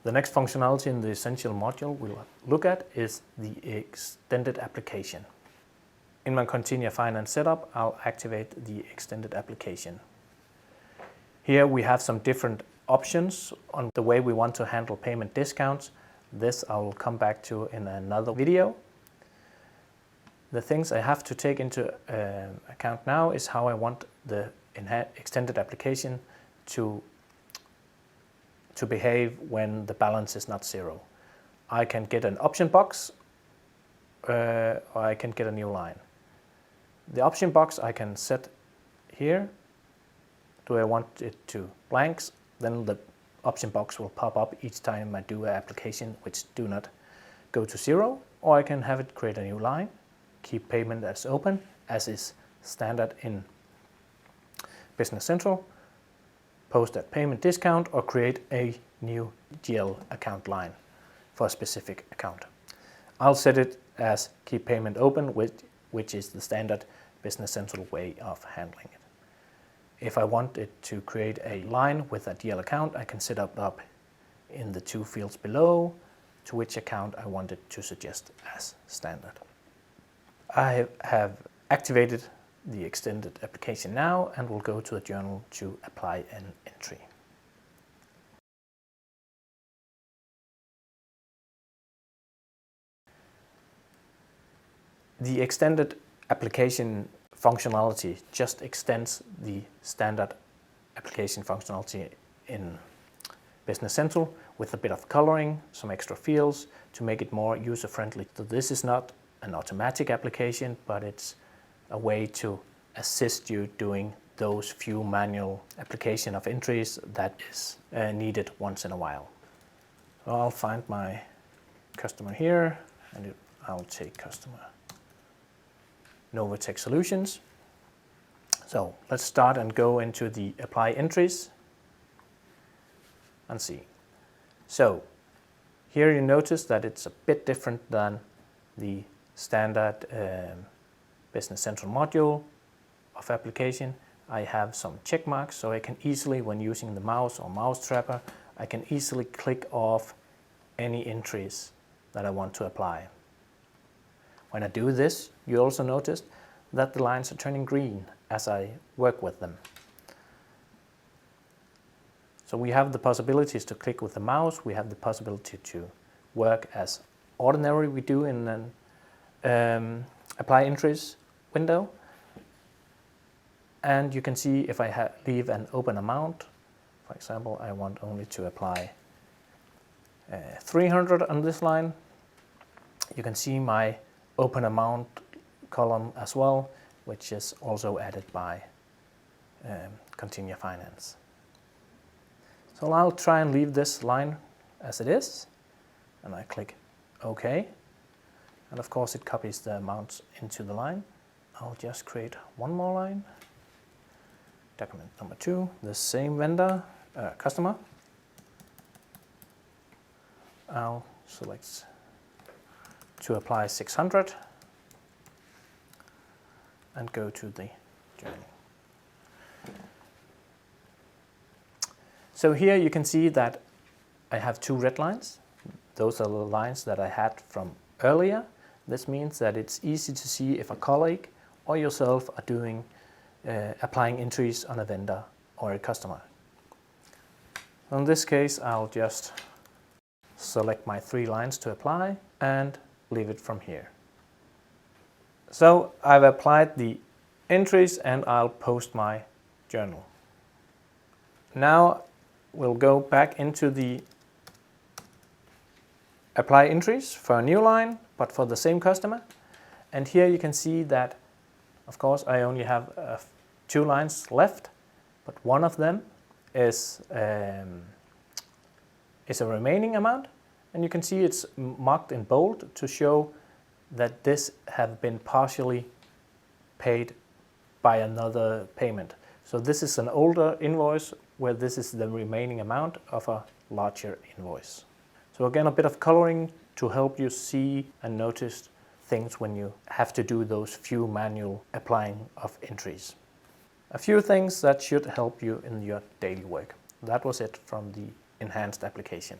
The next functionality in the essential module we'll look at is the extended application. In my Continia Finance setup, I'll activate the extended application. Here we have some different options on the way we want to handle payment discounts. This I will come back to in another video. The things I have to take into account now is how I want the extended application to behave when the balance is not zero. I can get an option box or I can get a new line. The option box I can set here. Do I want it to blanks? Then the option box will pop up each time I do an application which do not go to zero, or I can have it create a new line, keep payment as open, as is standard in Business Central, post at payment discount, or create a new GL account line for a specific account. I'll set it as keep payment open, which is the standard Business Central way of handling it. If I want it to create a line with a DL account, I can set up in the two fields below to which account I want it to suggest as standard. I have activated the extended application now and will go to the journal to apply an entry. The extended application functionality just extends the standard application functionality in Business Central with a bit of coloring, some extra fields to make it more user-friendly. So this is not an automatic application, but it's a way to assist you doing those few manual application of entries that is needed once in a while. So I'll find my customer here and I'll take customer Novatech Solutions. So let's start and go into the apply entries and see. So here you notice that it's a bit different than the standard Business Central module of application. I have some check marks, so I can easily, when using the mouse or mouse trapper, I can easily click off any entries that I want to apply. When I do this, you also notice that the lines are turning green as I work with them. So we have the possibilities to click with the mouse, we have the possibility to work as ordinary we do in an apply entries window. And you can see if I leave an open amount, for example, I want only to apply 300 on this line, you can see my open amount column as well, which is also added by Continia Finance. So I'll try and leave this line as it is, and I click OK. And of course it copies the amounts into the line. I'll just create one more line. Document number 2, the same vendor, customer. I'll select to apply 600 and go to the journey. So here you can see that I have 2 red lines. Those are the lines that I had from earlier. This means that it's easy to see if a colleague or yourself are doing applying entries on a vendor or a customer. In this case, I'll just select my 3 lines to apply and leave it from here. So I've applied the entries and I'll post my journal. Now we'll go back into the apply entries for a new line, but for the same customer. And here you can see that, of course, I only have 2 lines left, but one of them is a remaining amount. And you can see it's marked in bold to show that this have been partially paid by another payment. So this is an older invoice where this is the remaining amount of a larger invoice. So again, a bit of coloring to help you see and notice things when you have to do those few manual applying of entries. A few things that should help you in your daily work. That was it from the enhanced application.